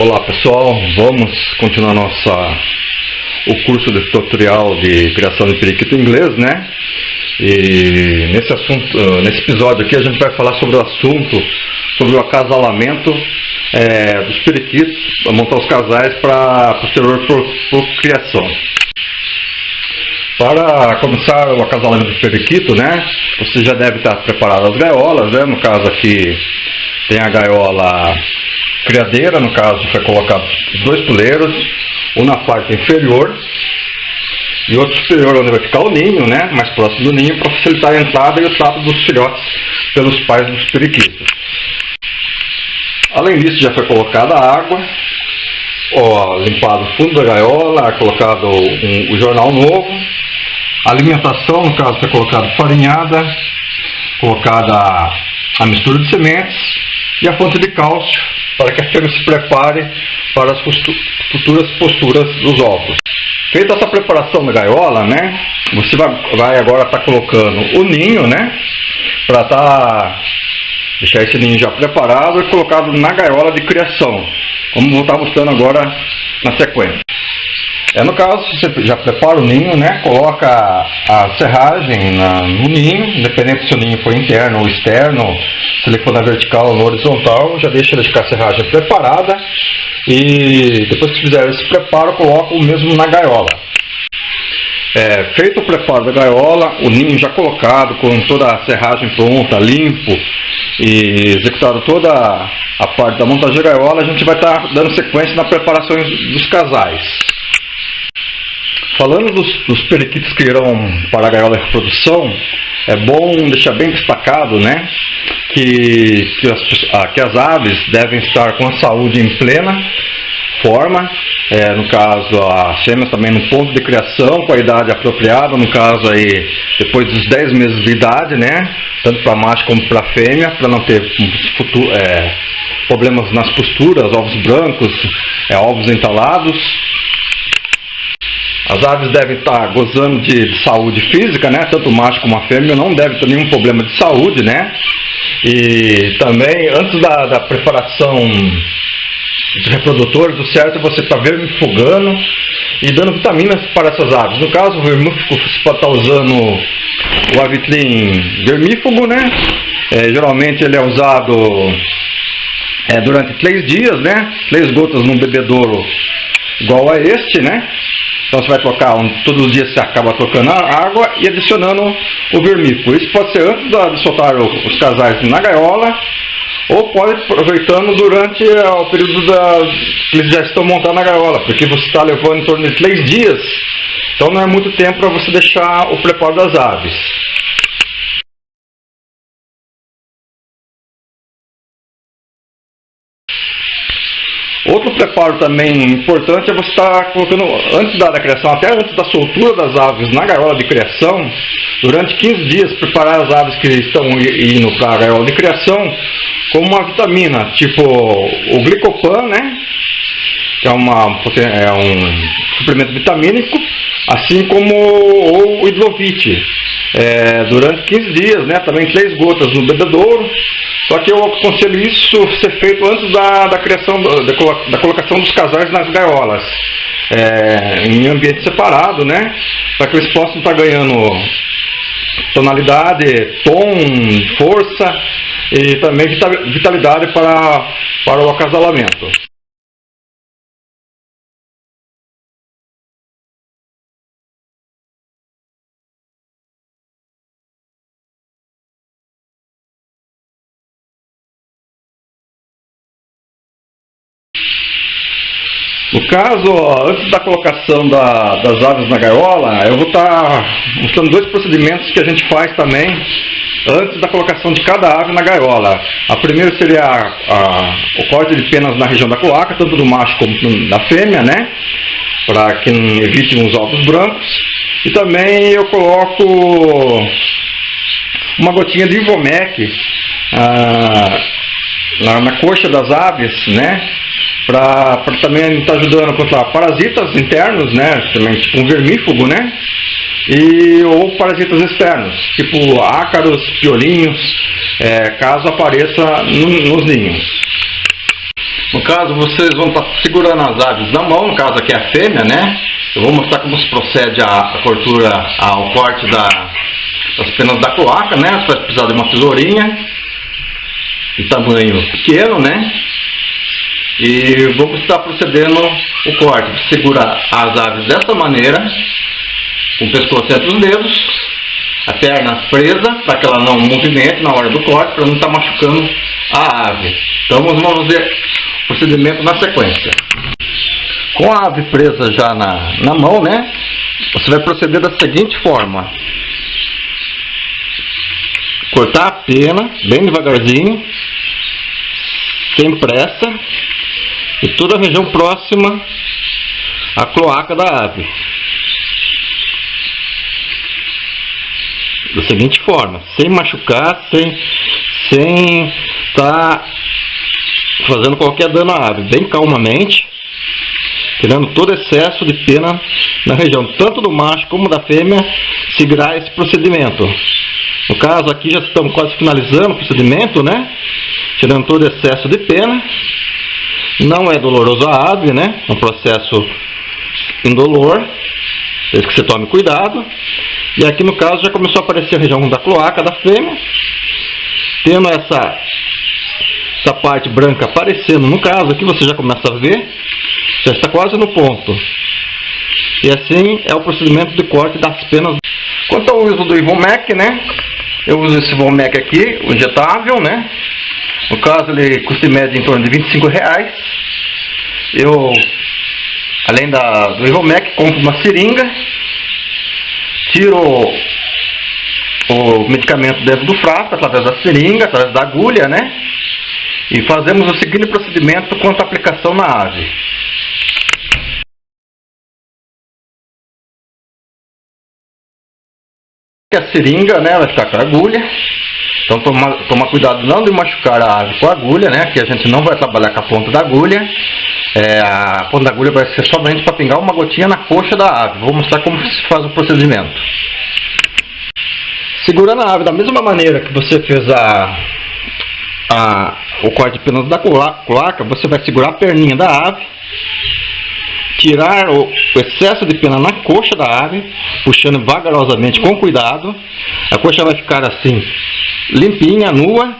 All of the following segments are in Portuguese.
Olá pessoal, vamos continuar o curso de tutorial de criação de periquito em inglês, né? E nesse episódio aqui a gente vai falar sobre o assunto, sobre o acasalamento dos periquitos, montar os casais para posterior procriação. Para começar o acasalamento do periquito, né? Você já deve estar preparado as gaiolas, né? No caso aqui tem a gaiola criadeira, no caso foi colocado dois puleiros, um na parte inferior e outro superior, onde vai ficar o ninho, né, mais próximo do ninho, para facilitar a entrada e o trato dos filhotes pelos pais dos periquitos. Além disso, já foi colocada a água, limpado o fundo da gaiola, colocado o jornal novo, a alimentação, no caso foi colocada farinhada, colocada a mistura de sementes e a fonte de cálcio, para que a fêmea se prepare para as futuras posturas dos ovos. Feita essa preparação da gaiola, né, você vai agora estar colocando o ninho, né, para deixar esse ninho já preparado e colocado na gaiola de criação, como vou estar mostrando agora na sequência. No caso, você já prepara o ninho, né, coloca a serragem no ninho, independente se o ninho for interno ou externo, se ele for na vertical ou na horizontal, já deixa ele com a serragem preparada e depois que fizer esse preparo, coloca o mesmo na gaiola. Feito o preparo da gaiola, o ninho já colocado, com toda a serragem pronta, limpo e executado toda a parte da montagem da gaiola, a gente vai estar dando sequência na preparação dos casais. Falando dos periquitos que irão para a gaiola de reprodução, é bom deixar bem destacado, né, que as aves devem estar com a saúde em plena forma, no caso as fêmeas também no ponto de criação, com a idade apropriada, no caso aí depois dos 10 meses de idade, né, tanto para macho como para fêmea, para não ter problemas nas posturas, ovos brancos, ovos entalados. As aves devem estar gozando de saúde física, né? Tanto o macho como a fêmea não deve ter nenhum problema de saúde, né? E também, antes da preparação de reprodutores, o certo é você estar vermifugando e dando vitaminas para essas aves. No caso, o vermífugo você pode estar usando o Avitrin vermífugo, né? Geralmente ele é usado durante 3 dias, né? 3 gotas num bebedouro igual a este, né? Então você vai trocar, todos os dias você acaba trocando a água e adicionando o vermífugo. Isso pode ser antes de soltar os casais na gaiola, ou pode aproveitando durante o período que eles já estão montados na gaiola, porque você está levando em torno de 3 dias, então não é muito tempo para você deixar o preparo das aves. Outro preparo também importante é você estar colocando, antes da criação, até antes da soltura das aves na gaiola de criação, durante 15 dias, preparar as aves que estão indo para a gaiola de criação com uma vitamina, tipo o Glicopan, né? Que é um suplemento vitamínico, assim como o Hidrovit. Durante 15 dias, né? Também 3 gotas no bebedouro. Só que eu aconselho isso ser feito antes da criação, da colocação dos casais nas gaiolas, em ambiente separado, né? Para que eles possam estar ganhando tonalidade, tom, força e também vitalidade para o acasalamento. No caso, antes da colocação das aves na gaiola, eu vou estar mostrando 2 procedimentos que a gente faz também antes da colocação de cada ave na gaiola. A primeira seria o corte de penas na região da cloaca, tanto do macho como da fêmea, né? Para que evite os ovos brancos. E também eu coloco uma gotinha de Ivomec na coxa das aves, né? Para também estar ajudando contra parasitas internos, né? Também tipo um vermífugo, né? Ou parasitas externos, tipo ácaros, piolinhos, caso apareça nos ninhos. No caso, vocês vão estar segurando as aves na mão, no caso aqui é a fêmea, né? Eu vou mostrar como se procede a cortura, ao corte das penas da cloaca, né? Você vai precisar de uma tesourinha de tamanho pequeno, né? E vamos estar procedendo o corte. Você segura as aves dessa maneira, com o pescoço entre os dedos, a perna presa, para que ela não movimente na hora do corte, para não estar machucando a ave. Então vamos fazer o procedimento na sequência. Com a ave presa já na mão, né? Você vai proceder da seguinte forma: cortar a pena bem devagarzinho, sem pressa, e toda a região próxima à cloaca da ave. Da seguinte forma, sem machucar, sem estar fazendo qualquer dano à ave, bem calmamente, tirando todo excesso de pena na região, tanto do macho como da fêmea, seguirá esse procedimento. No caso aqui já estamos quase finalizando o procedimento, né? Tirando todo excesso de pena. Não é doloroso a ave, né? É um processo indolor, desde que você tome cuidado. E aqui no caso já começou a aparecer a região da cloaca da fêmea, tendo essa parte branca aparecendo. No caso aqui você já começa a ver, já está quase no ponto. E assim é o procedimento de corte das penas. Quanto ao uso do Ivomec, né? Eu uso esse Ivomec aqui, o injetável, né? No caso ele custa em média em torno de R$25. Eu, além do Ivomec, compro uma seringa, tiro o medicamento dentro do frasco, através da seringa, através da agulha, né? E fazemos o seguinte procedimento quanto à aplicação na ave. A seringa, né, vai ficar com a agulha. Então toma cuidado não de machucar a ave com a agulha, né? Que a gente não vai trabalhar com a ponta da agulha. A ponta da agulha vai ser somente para pingar uma gotinha na coxa da ave. Vou mostrar como se faz o procedimento. Segurando a ave da mesma maneira que você fez o corte de penas da cloaca, você vai segurar a perninha da ave, tirar o excesso de pena na coxa da ave, puxando vagarosamente com cuidado. A coxa vai ficar assim, limpinha, nua.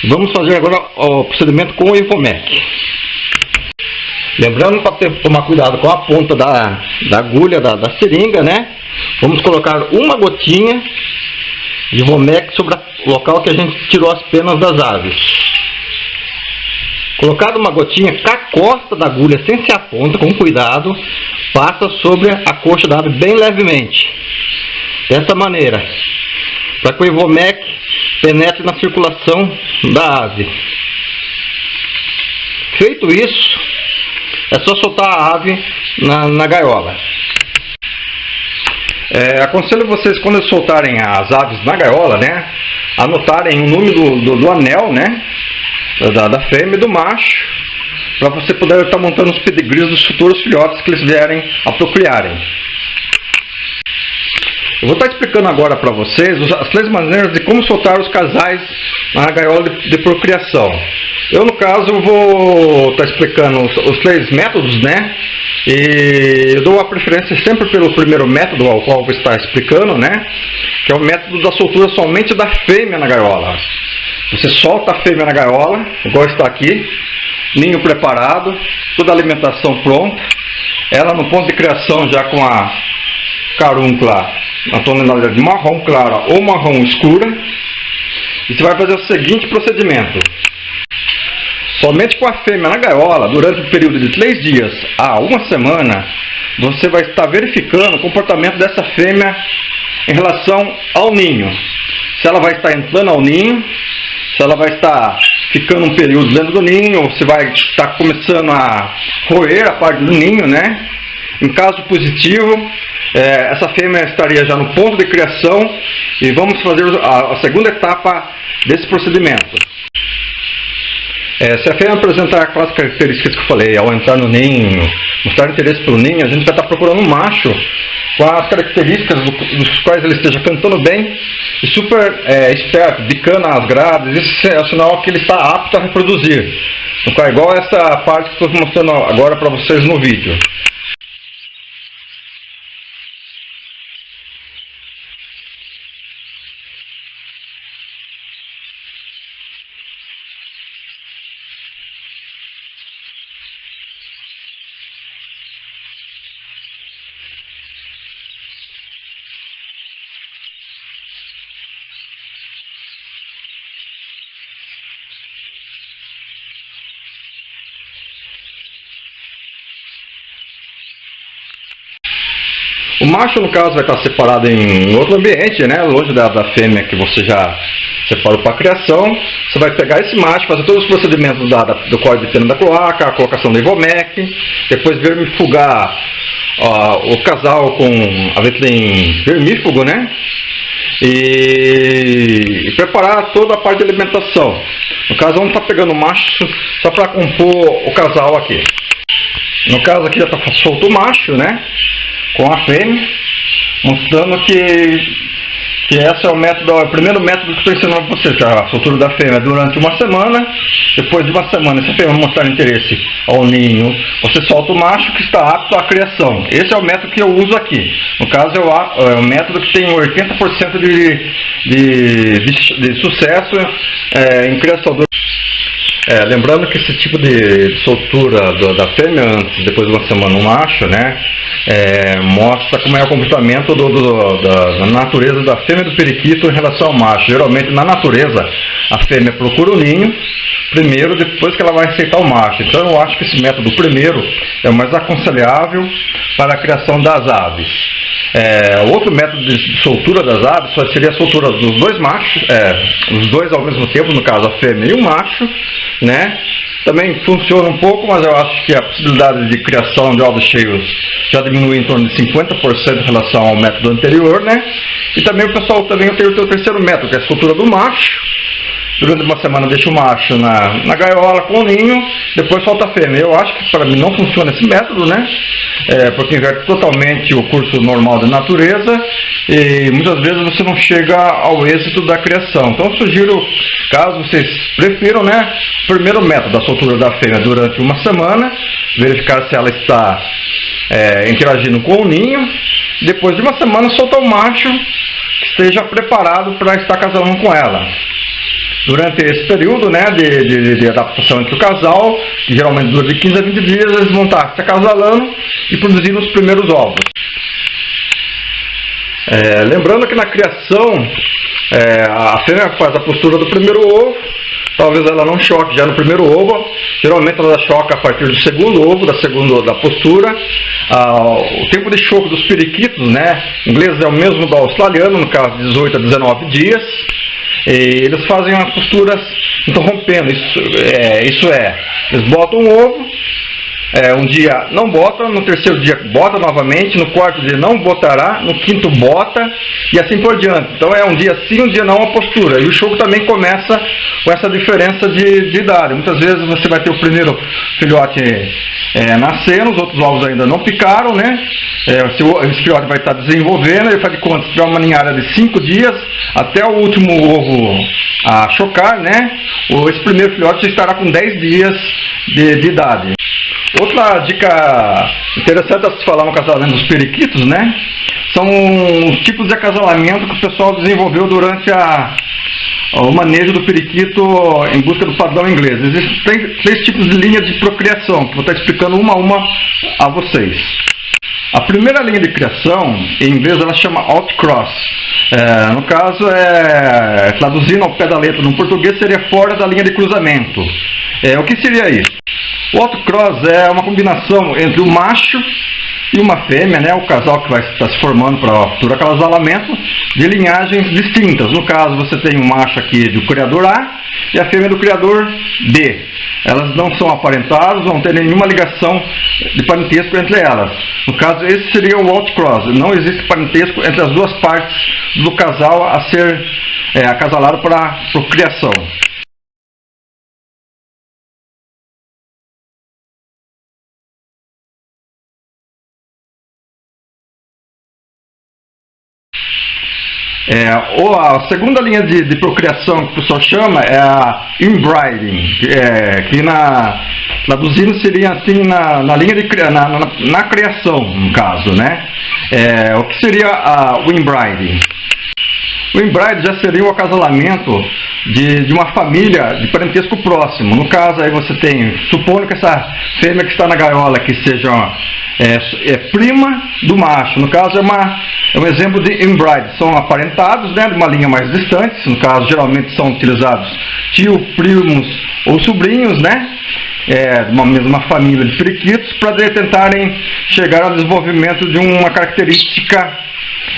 Vamos fazer agora o procedimento com o Ivomec. Lembrando para tomar cuidado com a ponta da agulha da seringa, né? Vamos colocar uma gotinha de Ivomec sobre o local que a gente tirou as penas das aves. Colocado uma gotinha com a costa da agulha, sem ser a ponta, com cuidado, passa sobre a coxa da ave bem levemente. Dessa maneira, para que o Ivomec penetre na circulação da ave. Feito isso, é só soltar a ave na gaiola. Aconselho vocês, quando soltarem as aves na gaiola, né, anotarem o número do anel, né, da fêmea e do macho, para você poder estar montando os pedigrees dos futuros filhotes que eles vierem a procriarem. Eu vou estar explicando agora para vocês as 3 maneiras de como soltar os casais na gaiola de procriação. Eu, no caso, vou estar explicando os 3 métodos, né? E eu dou a preferência sempre pelo primeiro método, ao qual eu vou estar explicando, né? Que é o método da soltura somente da fêmea na gaiola. Você solta a fêmea na gaiola, igual está aqui, ninho preparado, toda a alimentação pronta, ela no ponto de criação já com a carúncula na tonalidade de marrom clara ou marrom escura. E você vai fazer o seguinte procedimento: somente com a fêmea na gaiola, durante o período de 3 dias a 1 semana, você vai estar verificando o comportamento dessa fêmea em relação ao ninho. Se ela vai estar entrando ao ninho, se ela vai estar ficando um período dentro do ninho, ou se vai estar começando a roer a parte do ninho, né? Em caso positivo, essa fêmea estaria já no ponto de criação e vamos fazer a segunda etapa desse procedimento. Se a fêmea apresentar aquelas características que eu falei, ao entrar no ninho, mostrar interesse pelo ninho, a gente vai estar procurando um macho com as características dos quais ele esteja cantando bem e super esperto, bicando as grades. Isso é o sinal que ele está apto a reproduzir. Então, igual essa parte que eu estou mostrando agora para vocês no vídeo. O macho, no caso, vai estar separado em outro ambiente, né? Longe da fêmea que você já separou para a criação. Você vai pegar esse macho, fazer todos os procedimentos do código de fêmea da cloaca, a colocação da Ivomec, depois vermifugar o casal com avetlin vermífugo, né? E preparar toda a parte de alimentação. No caso, vamos estar pegando o macho só para compor o casal aqui. No caso aqui já está solto o macho, né? Com a fêmea, mostrando que esse é o primeiro método que estou ensinando para vocês, a soltura da fêmea durante uma semana. Depois de uma semana, se a fêmea mostrar interesse ao ninho, você solta o macho que está apto à criação. Esse é o método que eu uso aqui. No caso, é um método que tem 80% de sucesso em criação. Lembrando que esse tipo de soltura da fêmea antes, depois de uma semana, um macho, né? Mostra como é o comportamento da natureza da fêmea do periquito em relação ao macho. Geralmente, na natureza, a fêmea procura o ninho primeiro, depois que ela vai aceitar o macho. Então, eu acho que esse método primeiro é o mais aconselhável para a criação das aves. Outro método de soltura das aves seria a soltura dos dois machos, os dois ao mesmo tempo, no caso a fêmea e o macho, né? Também funciona um pouco, mas eu acho que a possibilidade de criação de ovos cheios já diminui em torno de 50% em relação ao método anterior, né? E também o pessoal tem o terceiro método, que é a soltura do macho. Durante uma semana deixa o macho na gaiola com o ninho, depois solta a fêmea. Eu acho que para mim não funciona esse método, né? Porque inverte totalmente o curso normal da natureza e muitas vezes você não chega ao êxito da criação. Então eu sugiro, caso vocês prefiram, né? O primeiro método, a soltura da fêmea durante uma semana, verificar se ela está interagindo com o ninho. Depois de uma semana soltar o macho que esteja preparado para estar casando com ela. Durante esse período, né, de adaptação entre o casal, que geralmente dura de 15 a 20 dias, eles vão estar se acasalando e produzindo os primeiros ovos. Lembrando que na criação, a fêmea faz a postura do primeiro ovo, talvez ela não choque já no primeiro ovo, geralmente ela choca a partir do segundo ovo, da postura. O tempo de choque dos periquitos, né, em inglês é o mesmo do australiano, no caso 18 a 19 dias. Eles fazem as posturas interrompendo, eles botam um ovo, um dia não botam, no terceiro dia bota novamente, no quarto dia não botará, no quinto bota e assim por diante. Então é um dia sim, um dia não a postura. E o choco também começa com essa diferença de idade. Muitas vezes você vai ter o primeiro filhote nascendo, os outros ovos ainda não picaram, né? Esse filhote vai estar desenvolvendo, ele faz de conta, se tiver uma ninhada de 5 dias, até o último ovo a chocar, né? Esse primeiro filhote já estará com 10 dias de idade. Outra dica interessante a se falar no acasalamento dos periquitos, né? São os tipos de acasalamento que o pessoal desenvolveu durante o manejo do periquito em busca do padrão inglês. Existem 3 tipos de linha de procriação, que eu vou estar explicando uma a uma a vocês. A primeira linha de criação, em inglês, ela chama outcross. No caso, traduzindo ao pé da letra no português, seria fora da linha de cruzamento. O que seria isso? O outcross é uma combinação entre o macho e uma fêmea, né, o casal que vai estar se formando para o futuro acasalamento, de linhagens distintas. No caso, você tem um macho aqui do criador A e a fêmea do criador B. Elas não são aparentadas, não tem nenhuma ligação de parentesco entre elas. No caso, esse seria o outcross. Não existe parentesco entre as duas partes do casal a ser acasalado para procriação. Ou a segunda linha de procriação que o pessoal chama é a inbreeding, que traduzindo seria assim na linha na criação, no caso, né? O que seria o inbreeding? O inbreed já seria o acasalamento de uma família de parentesco próximo. No caso, aí você tem, supondo que essa fêmea que está na gaiola que seja prima do macho. No caso, é um exemplo de inbreed. São aparentados, né, de uma linha mais distante. No caso, geralmente são utilizados tio, primos ou sobrinhos, né? De uma mesma família de periquitos, para tentarem chegar ao desenvolvimento de uma característica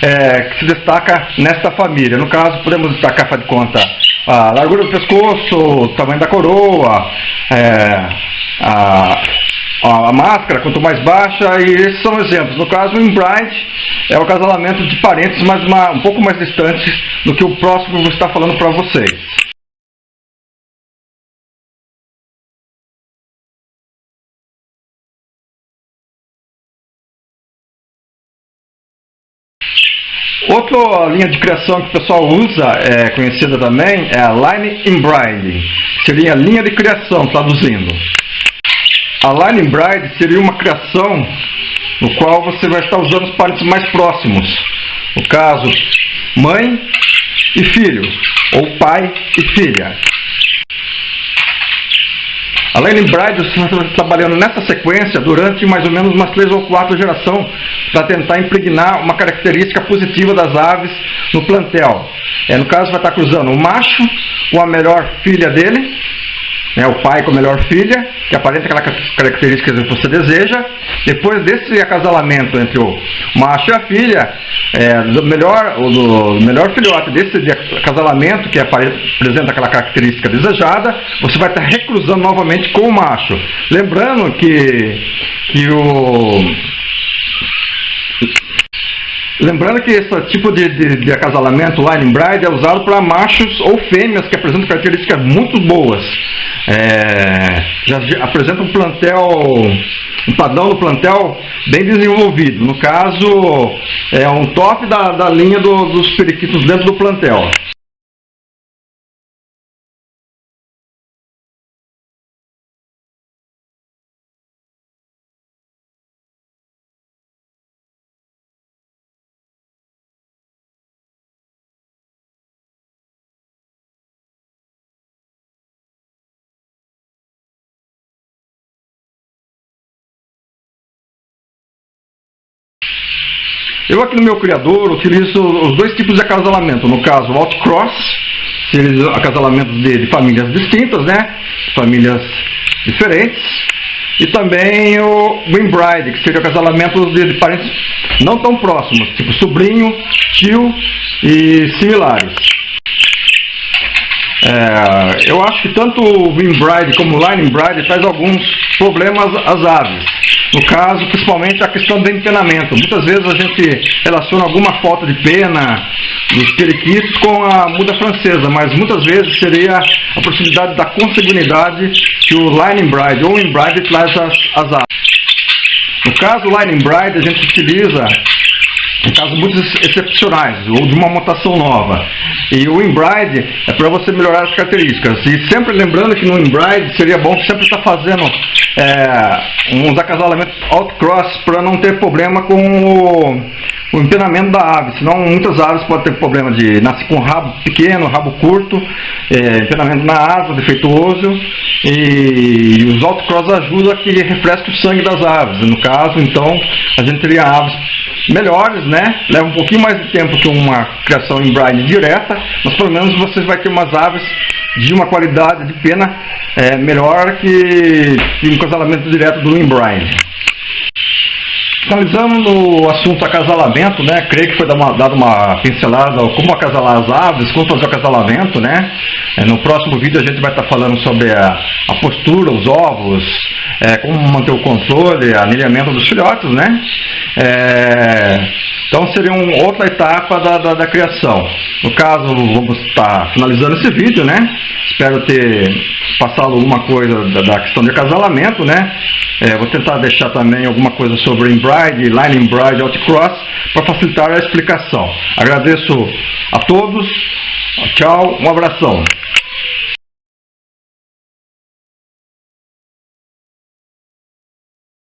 que se destaca nesta família. No caso, podemos destacar, faz de conta, a largura do pescoço, o tamanho da coroa, a máscara, quanto mais baixa, e esses são exemplos. No caso, o inbreed é o acasalamento de parentes, mas um pouco mais distantes do que o próximo que eu vou estar falando para vocês. Outra linha de criação que o pessoal usa, conhecida também, é a line inbreeding. Seria a linha de criação, traduzindo. A line inbreed seria uma criação no qual você vai estar usando os parentes mais próximos. No caso, mãe e filho, ou pai e filha. A line inbreed você está trabalhando nessa sequência durante mais ou menos umas 3 ou 4 gerações para tentar impregnar uma característica positiva das aves no plantel. No caso, vai estar cruzando o macho com a melhor filha dele, o pai com a melhor filha, que aparenta aquela característica que você deseja. Depois desse acasalamento entre o macho e a filha, do melhor filhote desse acasalamento, que apresenta aquela característica desejada, você vai estar recruzando novamente com o macho. Lembrando que esse tipo de acasalamento line inbreed é usado para machos ou fêmeas que apresentam características muito boas. Já apresenta um padrão do plantel bem desenvolvido. No caso, é um top da linha dos periquitos dentro do plantel. Eu aqui no meu criador utilizo os dois tipos de acasalamento. No caso, o outcross, seria acasalamento de famílias distintas, né? Famílias diferentes. E também o inbreed, que seria o acasalamento de parentes não tão próximos, tipo sobrinho, tio e similares. Eu acho que tanto o inbreed como o line inbreed traz alguns problemas às aves. No caso, principalmente a questão do empenamento. Muitas vezes a gente relaciona alguma falta de pena dos periquitos com a muda francesa, mas muitas vezes seria a proximidade da consanguinidade que o line inbreed ou inbreed traz às aves. No caso do line inbreed, a gente utiliza em casos muito excepcionais ou de uma mutação nova. E o inbreed é para você melhorar as características. E sempre lembrando que no inbreed seria bom sempre estar fazendo uns acasalamentos outcross para não ter problema com o empenamento da ave. Senão muitas aves podem ter problema de nascer com rabo pequeno, rabo curto, empenamento na asa defeituoso. E os outcross ajudam a que refresque o sangue das aves. No caso, então, a gente teria aves melhores, né? Leva um pouquinho mais de tempo que uma criação inbreed direta, mas pelo menos você vai ter umas aves de uma qualidade de pena melhor que um acasalamento direto do inbreed. Finalizando no assunto acasalamento, né? Creio que foi dado uma pincelada como acasalar as aves, como fazer o acasalamento, né? No próximo vídeo a gente vai estar falando sobre a postura, os ovos, como manter o controle, anilhamento dos filhotes, né? Então seria uma outra etapa da criação. No caso, vamos estar finalizando esse vídeo, né? Espero ter passado alguma coisa da questão de acasalamento, né? Vou tentar deixar também alguma coisa sobre Embroid, Line Embroid, Outcross, para facilitar a explicação. Agradeço a todos, tchau, um abração.